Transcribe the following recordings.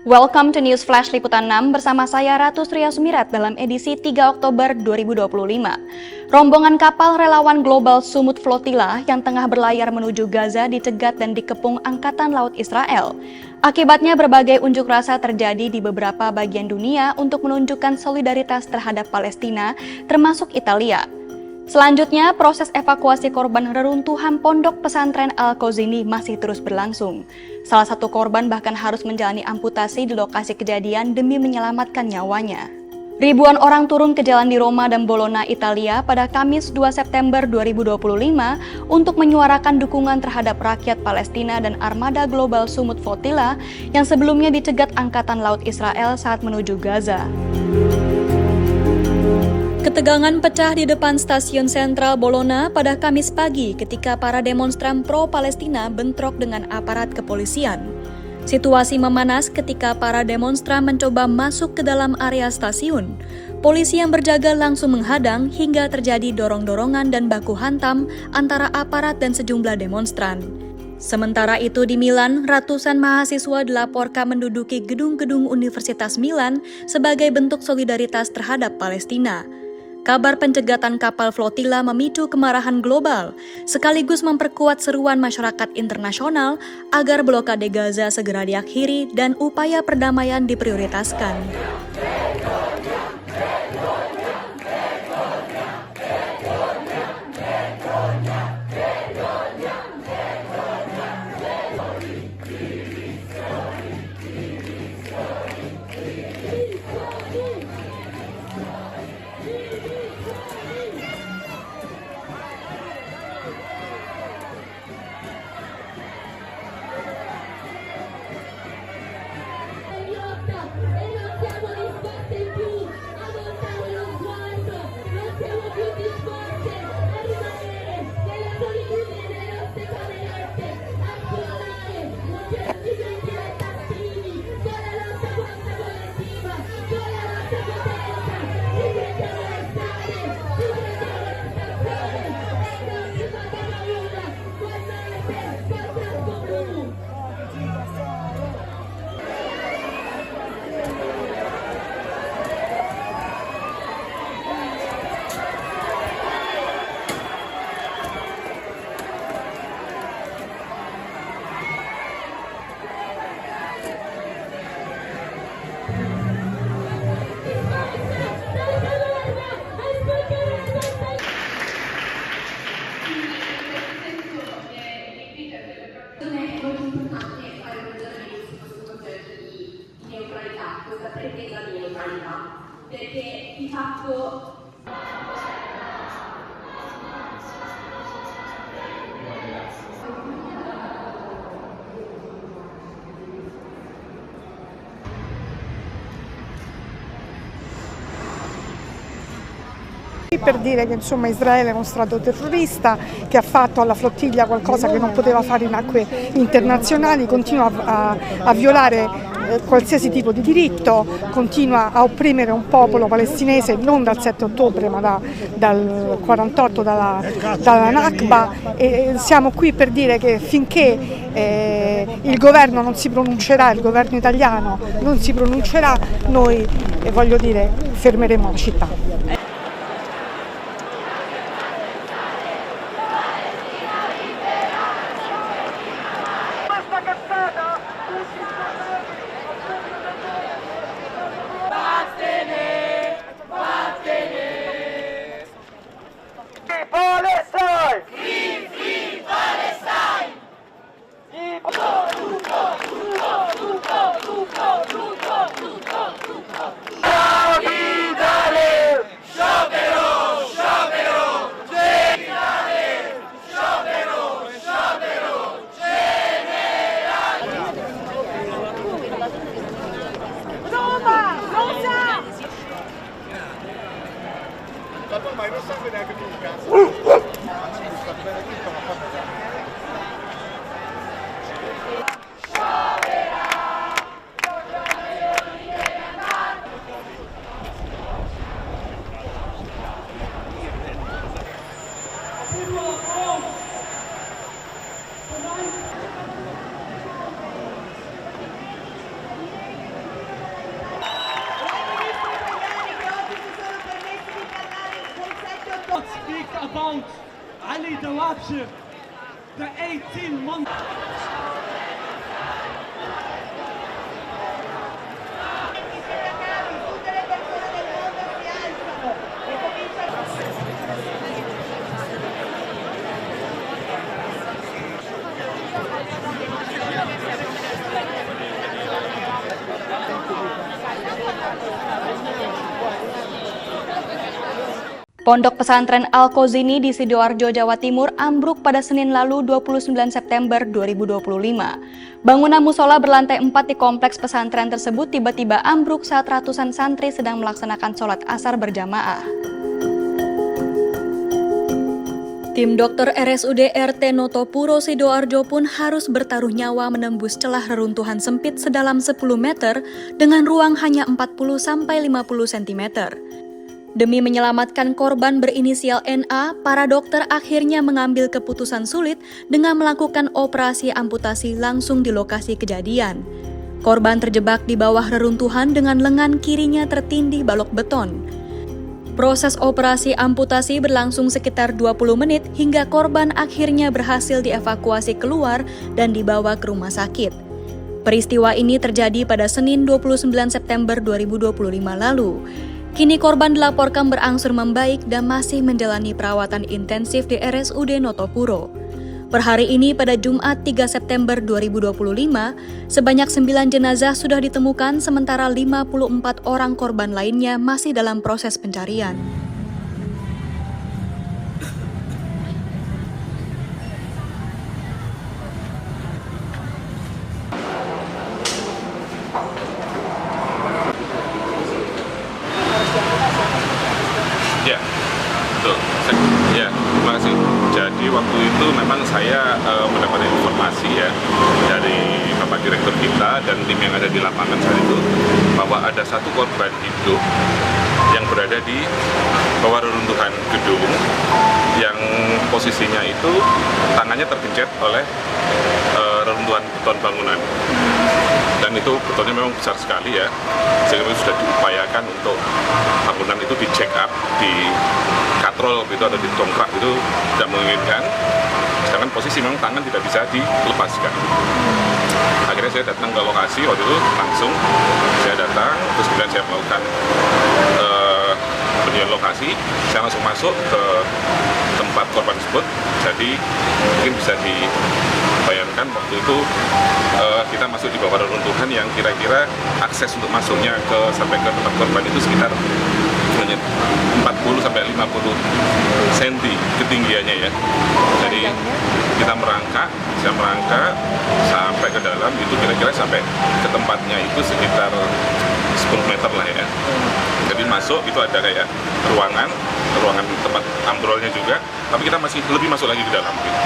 Welcome to News Flash Liputan 6 bersama saya Ratu Sria Sumirat dalam edisi 3 Oktober 2025. Rombongan kapal relawan Global Sumut Flotilla yang tengah berlayar menuju Gaza dicegat dan dikepung Angkatan Laut Israel. Akibatnya berbagai unjuk rasa terjadi di beberapa bagian dunia untuk menunjukkan solidaritas terhadap Palestina, termasuk Italia. Selanjutnya, proses evakuasi korban reruntuhan pondok pesantren Al-Qauzini masih terus berlangsung. Salah satu korban bahkan harus menjalani amputasi di lokasi kejadian demi menyelamatkan nyawanya. Ribuan orang turun ke jalan di Roma dan Bologna, Italia pada Kamis 2 September 2025 untuk menyuarakan dukungan terhadap rakyat Palestina dan armada Global Sumut Flotilla yang sebelumnya dicegat Angkatan Laut Israel saat menuju Gaza. Ketegangan pecah di depan stasiun sentral Bologna pada Kamis pagi ketika para demonstran pro-Palestina bentrok dengan aparat kepolisian. Situasi memanas ketika para demonstran mencoba masuk ke dalam area stasiun. Polisi yang berjaga langsung menghadang hingga terjadi dorong-dorongan dan baku hantam antara aparat dan sejumlah demonstran. Sementara itu di Milan, ratusan mahasiswa dilaporkan menduduki gedung-gedung Universitas Milan sebagai bentuk solidaritas terhadap Palestina. Kabar pencegatan kapal flotilla memicu kemarahan global, sekaligus memperkuat seruan masyarakat internasional agar blokade Gaza segera diakhiri dan upaya perdamaian diprioritaskan. Questa pretesa di neutralità, perché di fatto per dire che Israele è uno Stato terrorista che ha fatto alla flottiglia qualcosa che non poteva fare in acque internazionali, continua a violare qualsiasi tipo di diritto, continua a opprimere un popolo palestinese non dal 7 ottobre ma dal 48, dalla Nakba, e siamo qui per dire che finché il governo non si pronuncerà, il governo italiano non si pronuncerà, noi fermeremo la città. Ma non sangue neanche più il cazzo. Sta bene tutto, ma fa bene. about Ali Dawabshir, the 18-month. Pondok pesantren Al-Kozini di Sidoarjo, Jawa Timur ambruk pada Senin lalu 29 September 2025. Bangunan musola berlantai 4 di kompleks pesantren tersebut tiba-tiba ambruk saat ratusan santri sedang melaksanakan sholat asar berjamaah. Tim dokter RSUD RT Notopuro Sidoarjo pun harus bertaruh nyawa menembus celah reruntuhan sempit sedalam 10 meter dengan ruang hanya 40-50 cm. Demi menyelamatkan korban berinisial NA, para dokter akhirnya mengambil keputusan sulit dengan melakukan operasi amputasi langsung di lokasi kejadian. Korban terjebak di bawah reruntuhan dengan lengan kirinya tertindih balok beton. Proses operasi amputasi berlangsung sekitar 20 menit hingga korban akhirnya berhasil dievakuasi keluar dan dibawa ke rumah sakit. Peristiwa ini terjadi pada Senin 29 September 2025 lalu. Kini korban dilaporkan berangsur membaik dan masih menjalani perawatan intensif di RSUD Notopuro. Per hari ini pada Jumat 3 September 2025, sebanyak 9 jenazah sudah ditemukan sementara 54 orang korban lainnya masih dalam proses pencarian. Ya, betul. Ya, terima kasih. Jadi waktu itu memang saya mendapatkan informasi ya dari Bapak Direktur kita dan tim yang ada di lapangan saat itu bahwa ada satu korban hidup yang berada di bawah reruntuhan gedung yang posisinya itu tangannya tergencet oleh reruntuhan beton bangunan. Dan itu betonnya memang besar sekali ya, sehingga sudah diupayakan untuk bangunan itu di check up, di katrol gitu atau ditongkrak itu tidak memungkinkan. Sedangkan posisi memang tangan tidak bisa dilepaskan. Akhirnya saya datang ke lokasi waktu itu langsung saya datang, terus kemudian saya melakukan penilaian lokasi, saya langsung masuk ke tempat korban tersebut. Jadi mungkin bisa dibayangkan waktu itu kita masuk di bawah reruntuhan yang kira-kira akses untuk masuknya sampai ke tempat korban itu sekitar 40-50 cm ketinggiannya ya. Jadi kita saya merangkak sampai ke dalam itu kira-kira sampai ke tempatnya itu sekitar 10 meter lah ya. Jadi masuk itu ada kayak ruangan tempat ambrolnya juga, tapi kita masih lebih masuk lagi ke dalam gitu.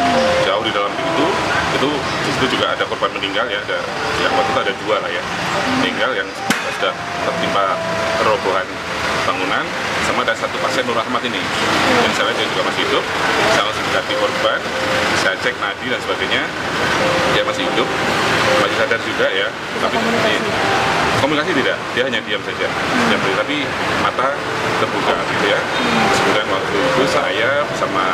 Jauh di dalam itu di situ juga ada korban meninggal ya, ada yang waktu itu ada 2 lah ya meninggal yang sudah tertimpa robohan bangunan, sama ada satu pasien Nur Rahmat ini yang saya lihat dia juga masih hidup. Saya langsung mendekati korban, saya cek nadi dan sebagainya, dia masih hidup, masih sadar juga ya, tapi komunikasi tidak, dia hanya diam saja, tapi mata terbuka gitu ya. Kemudian waktu itu saya bersama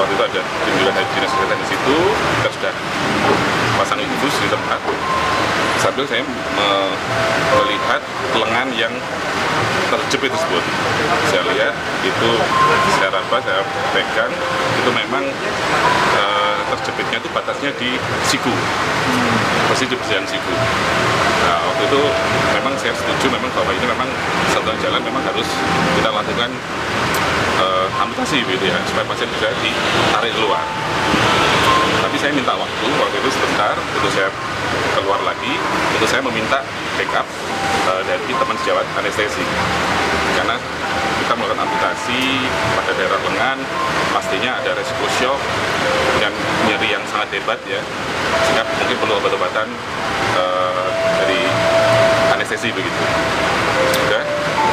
waktu itu ada tim juga dari dinas kesehatan di situ, kita sudah pasang infus di tempat sambil saya melihat lengan yang terjepit tersebut. Saya lihat itu, saya raba, saya pegang, itu memang terjepitnya itu batasnya di siku, posisi di bagian siku. Nah, waktu itu memang saya setuju memang bahwa ini memang satu jalan memang harus kita lakukan amputasi gitu ya, supaya pasien bisa ditarik keluar. Tapi saya minta waktu itu sebentar untuk saya keluar lagi, untuk saya meminta backup dari teman sejawat anestesi, karena kita melakukan amputasi pada daerah lengan pastinya ada resiko shock dan nyeri yang sangat hebat ya, sehingga mungkin perlu obat-obatan dari anestesi begitu. Sudah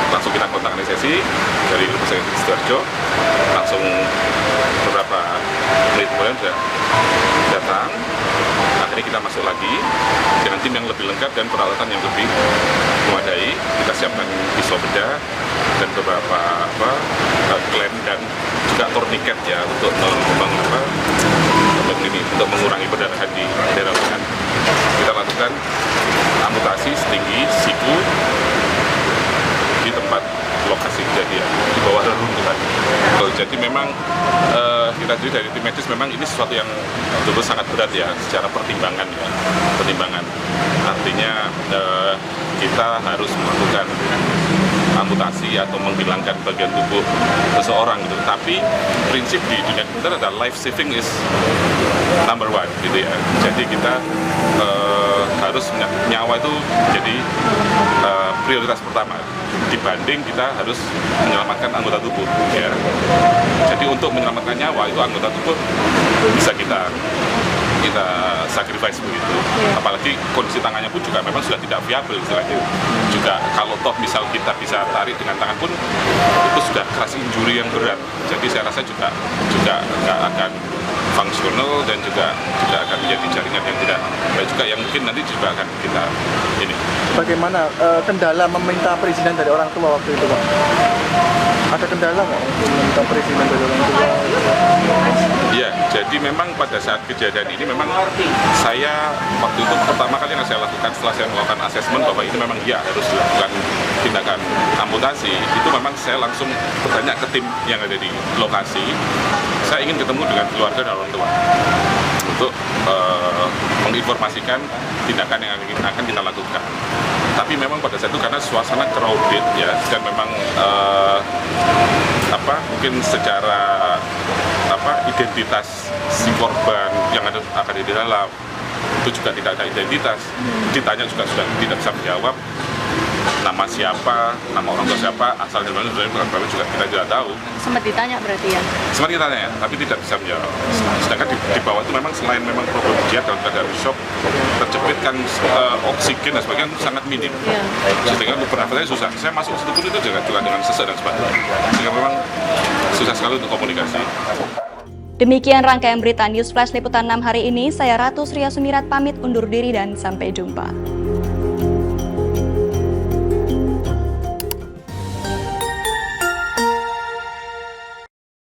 langsung kita kontak anestesi dari Rumah Sakit Sidoarjo, langsung beberapa menit kemudian sudah datang. Akhirnya kita masuk lagi dengan tim yang lebih lengkap dan peralatan yang lebih memadai. Kita siapkan pisau bedah dan beberapa klem dan juga tourniquet ya untuk untuk mengurangi perdarahan di daerah lengan. Kita lakukan amputasi setinggi siku di tempat lokasi kejadian di bawah reruntuhan. Jadi memang kita dari tim medis memang ini sesuatu yang betul sangat berat ya secara pertimbangan ya. Artinya kita harus melakukan amputasi atau menghilangkan bagian tubuh seseorang gitu. Tapi prinsip di dunia komputer adalah life saving is number one gitu ya. Jadi kita harus nyawa itu jadi prioritas pertama dibanding kita harus menyelamatkan anggota tubuh ya. Jadi untuk menyelamatkan nyawa itu anggota tubuh bisa kita sacrifice begitu. Apalagi kondisi tangannya pun juga memang sudah tidak viable istilahnya. Juga kalau toh misal kita bisa tarik dengan tangan pun itu sudah crash injury yang berat. Jadi saya rasa juga nggak akan fungsional dan juga akan menjadi jaringan yang tidak baik juga yang mungkin nanti juga akan kita ini. Bagaimana kendala meminta perizinan dari orang tua waktu itu, Pak? Ada kendala nggak untuk meminta perizinan dari orang tua? Ya, jadi memang pada saat kejadian ini memang saya waktu itu pertama kali yang saya lakukan setelah saya melakukan asesmen bahwa ini memang ya harus dilakukan tindakan amputasi, itu memang saya langsung bertanya ke tim yang ada di lokasi. Saya ingin ketemu dengan keluarga dan orang tua untuk menginformasikan tindakan yang akan kita lakukan. Tapi memang pada saat itu karena suasana crowded ya, dan memang mungkin secara identitas si korban yang akan di dalam itu juga tidak ada identitas. Ditanya juga sudah tidak bisa menjawab nama siapa, nama orang tua siapa, asal dari mana juga kita tidak tahu. Sempat ditanya berarti ya? Sempat kita tanya, tapi tidak bisa menjawab. Sedangkan di bawah itu memang selain memang problem dia dalam keadaan shock, terjepit kan oksigen dan sebagainya sangat minim. Sehingga untuk bernafasnya susah. Saya masuk ke situ pun itu juga dengan sesak dan sebagainya. Sehingga memang susah sekali untuk komunikasi. Demikian rangkaian berita News Flash Liputan 6 hari ini. Saya Ratu Sria Sumirat pamit undur diri dan sampai jumpa.